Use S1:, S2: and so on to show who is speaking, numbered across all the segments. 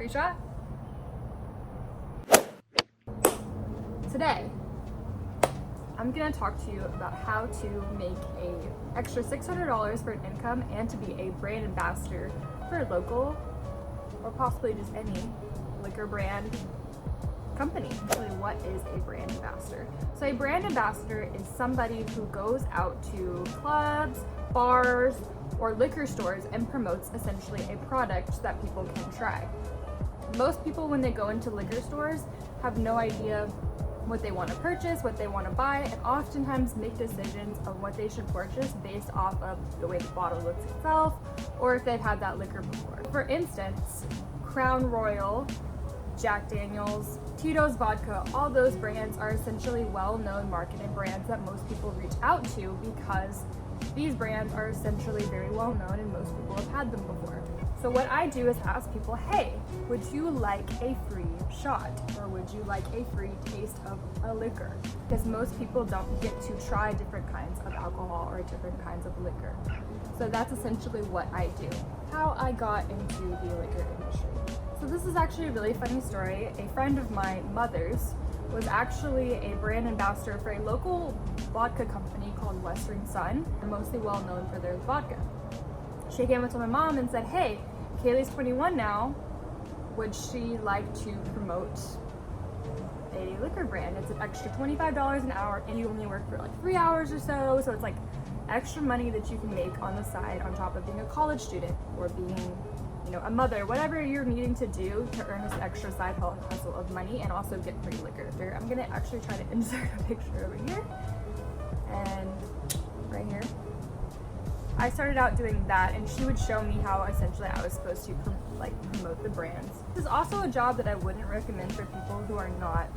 S1: Free shot? Today, I'm gonna talk to you about how to make a extra $600 for an income and to be a brand ambassador for a local or possibly just any liquor brand company. Really, what is a brand ambassador? So a brand ambassador is somebody who goes out to clubs, bars, or liquor stores and promotes essentially a product that people can try. Most people, when they go into liquor stores, have no idea what they want to purchase, what they want to buy, and oftentimes make decisions of what they should purchase based off of the way the bottle looks itself, or if they've had that liquor before. For instance, Crown Royal, Jack Daniels, Tito's Vodka, all those brands are essentially well-known marketed brands that most people reach out to because these brands are essentially very well-known and most people have had them before. So what I do is ask people, hey, would you like a free shot? Or would you like a free taste of a liquor? Because most people don't get to try different kinds of alcohol or different kinds of liquor. So that's essentially what I do. How I got into the liquor industry. So this is actually a really funny story. A friend of my mother's was actually a brand ambassador for a local vodka company called Western Sun. They're mostly well known for their vodka. She came up to my mom and said, hey, Kaylee's 21 now. Would she like to promote a liquor brand? It's an extra $25 an hour and you only work for like 3 hours or so. So it's like extra money that you can make on the side on top of being a college student or being, a mother, whatever you're needing to do to earn this extra side hustle of money and also get free liquor. There, I'm gonna actually try to insert a picture over here and right here. I started out doing that and she would show me how essentially I was supposed to promote the brands. This is also a job that I wouldn't recommend for people who are not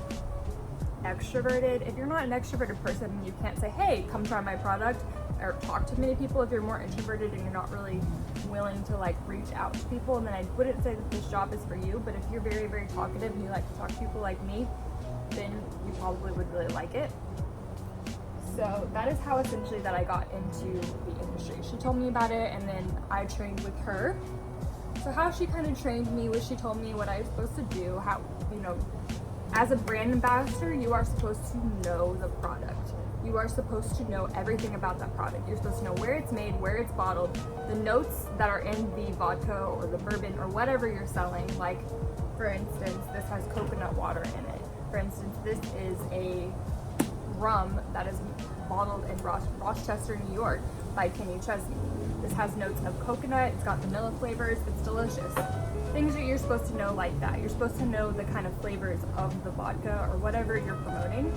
S1: extroverted. If you're not an extroverted person, you can't say, hey, come try my product, or talk to many people. If you're more introverted and you're not really willing to reach out to people, and then I wouldn't say that this job is for you. But if you're very, very talkative and you like to talk to people like me, then you probably would really like it. So that is how essentially that I got into the industry. She told me about it and then I trained with her. So how she kind of trained me was she told me what I was supposed to do, how, as a brand ambassador, you are supposed to know the product. You are supposed to know everything about that product. You're supposed to know where it's made, where it's bottled, the notes that are in the vodka or the bourbon or whatever you're selling. Like, for instance, this has coconut water in it. For instance, this is a rum that is bottled in Rochester, New York by Kenny Chesney. This has notes of coconut, it's got vanilla flavors, it's delicious. Things that you're supposed to know like that. You're supposed to know the kind of flavors of the vodka or whatever you're promoting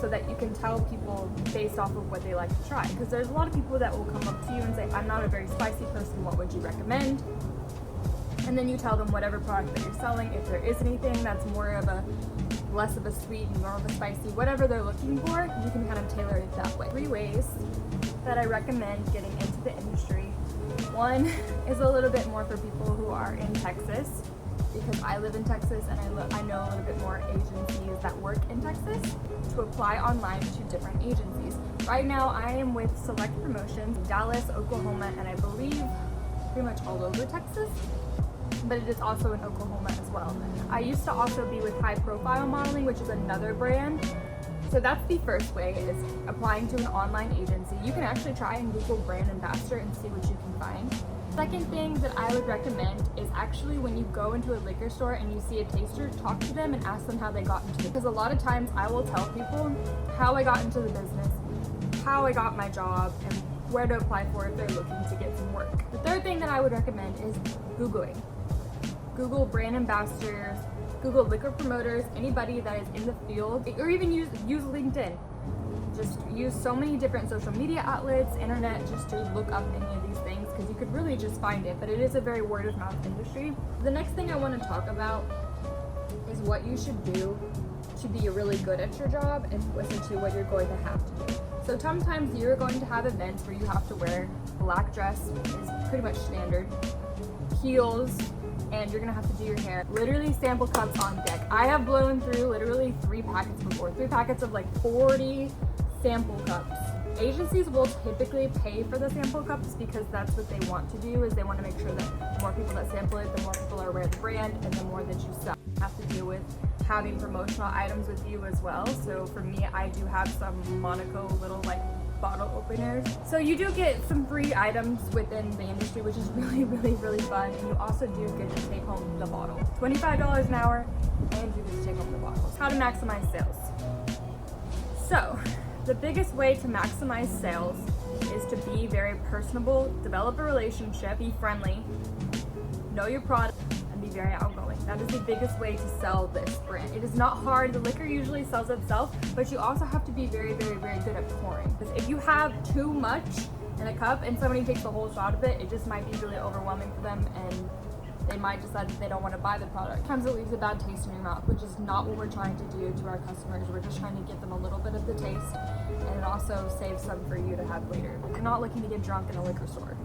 S1: so that you can tell people based off of what they like to try. Because there's a lot of people that will come up to you and say, I'm not a very spicy person, what would you recommend? And then you tell them whatever product that you're selling. If there is anything that's less of a sweet, more of a spicy, whatever they're looking for, you can kind of tailor it that way. 3 ways that I recommend getting into the industry. One is a little bit more for people who are in Texas, because I live in Texas and I know a little bit more agencies that work in Texas, to apply online to different agencies. Right now I am with Select Promotions, Dallas, Oklahoma, and I believe pretty much all over Texas, but it is also in Oklahoma as well. I used to also be with High Profile Modeling, which is another brand. So that's the first way, is applying to an online agency. You can actually try and Google brand ambassador and see what you can find. Second thing that I would recommend is actually when you go into a liquor store and you see a taster, talk to them and ask them how they got into it. Because a lot of times I will tell people how I got into the business, how I got my job, and where to apply for if they're looking to get some work. The third thing that I would recommend is Googling. Google brand ambassadors, Google liquor promoters, anybody that is in the field, or even use LinkedIn. Just use so many different social media outlets, internet, just to look up any of these things, because you could really just find it, but it is a very word of mouth industry. The next thing I want to talk about is what you should do to be really good at your job and essentially what you're going to have to do. So sometimes you're going to have events where you have to wear black dress, is pretty much standard, heels, and you're gonna have to do your hair. Literally sample cups on deck. I have blown through literally 3 packets before. 3 packets of 40 sample cups Agencies will typically pay for the sample cups because that's what they want to do, is they want to make sure that the more people that sample it, the more people are aware of the brand and the more that you sell. You have to deal with having promotional items with you as well. So for me, I do have some Monaco little like bottle openers. So you do get some free items within the industry, which is really fun. And you also do get to take home the bottle. $25 an hour, and you get to take home the bottles. How to maximize sales. So the biggest way to maximize sales is to be very personable, develop a relationship, be friendly, know your product, and be very outgoing. That is the biggest way to sell this brand. It is not hard. The liquor usually sells itself, but you also have to be very good at pouring. Because if you have too much in a cup and somebody takes a whole shot of it, it just might be really overwhelming for them, and they might decide that they don't want to buy the product. Sometimes it leaves a bad taste in your mouth, which is not what we're trying to do to our customers. We're just trying to give them a little bit of the taste, and it also saves some for you to have later. They're not looking to get drunk in a liquor store.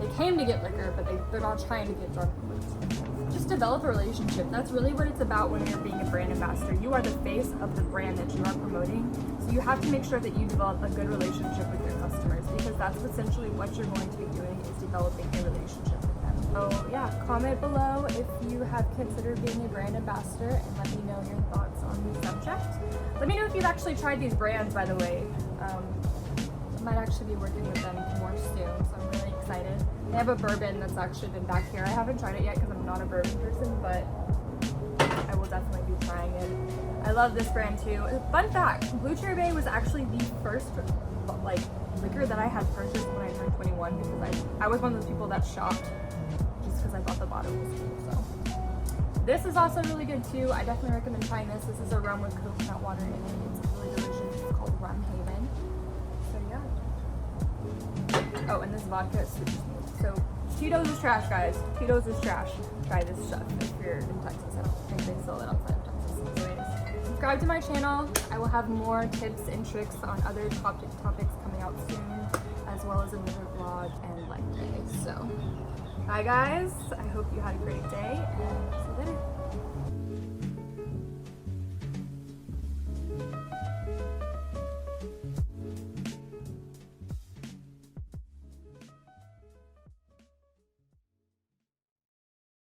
S1: They came to get liquor, but they're not trying to get drunk in a liquor store. Just develop a relationship. That's really what it's about when you're being a brand ambassador. You are the face of the brand that you are promoting, so you have to make sure that you develop a good relationship with your customers, because that's essentially what you're going to be doing, is developing a relationship with them. So yeah, comment below if you have considered being a brand ambassador, and let me know your thoughts on the subject. Let me know if you've actually tried these brands, by the way. I might actually be working with them more soon, so I'm really excited. They have a bourbon that's actually been back here. I haven't tried it yet because I'm not a bourbon person, but I will definitely be trying it. I love this brand too. Fun fact, Blue Cherry Bay was actually the first like liquor that I had purchased when I turned 21, because I was one of those people that shopped just because I thought the bottle was cool. So this is also really good too. I definitely recommend trying this. This is a rum with coconut water in it. It's really delicious. It's called Rum Haven. So yeah. Oh, and this vodka is super smooth. So Tito's is trash, guys. Tito's is trash. Try this stuff if you're in Texas. I don't think they sell it outside of Texas. Anyways, subscribe to my channel. I will have more tips and tricks on other topics coming out soon, as well as another vlog and life day. So bye guys. I hope you had a great day, and see you later.